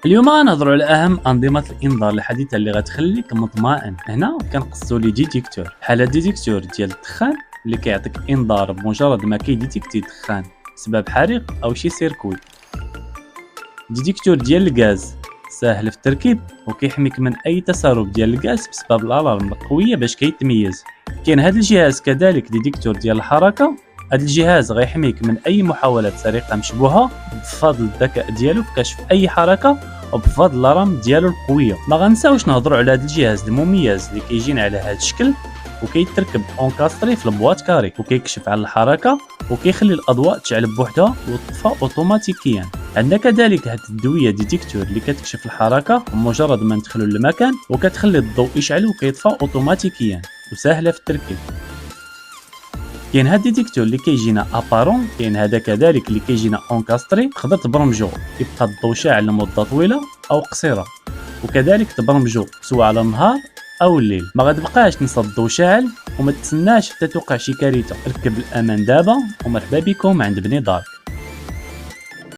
اليوم غنهضروا على اهم انظمه الانذار الحديثه اللي غتخليك مطمئن. هنا كنقصوا لي ديتيكتور بحال ديتيكتور ديال الدخان اللي كيعطيك انذار بمجرد ما كيديتيكتي دخان بسبب حريق او شي سيركوي. ديتيكتور ديال الغاز ساهل في التركيب وكيحميك من اي تسرب ديال الغاز بسبب الالارم القويه باش كيتميز. كاين هذا الجهاز كذلك ديتيكتور ديال الحركه. هذا الجهاز غيحميك من اي محاولات سرقه مشبوهه بفضل الذكاء ديالو في كشف اي حركه وبفضل الرام ديالو القويه. ما غنساوش نهضروا على هذا الجهاز المميز اللي كيجينا على هذا الشكل وكيتركب اونكاستري في البواط كاري وكيكشف على الحركه وكيخلي الاضواء تشعل بوحدها وتطفى اوتوماتيكيا. عندنا كذلك هاد الدويه ديتيكتور اللي كتكشف الحركه بمجرد ما ندخلوا للمكان وكتخلي الضوء يشعل وكيطفى اوتوماتيكيا وسهله في التركيب. كاين هاد الديتيكتور اللي كيجينا ابارون، كاين هذا كذلك اللي كيجينا اونكاستري، تقدر تبرمجو يبقى الضوء شاعل لمده طويله او قصيره، وكذلك تبرمجو سواء على النهار او الليل. ما غتبقاش تنسى الضوء شاعل وما تسناش حتى توقع شي كارثه. ركب الامان دابا ومرحبا بكم عند بني دارك.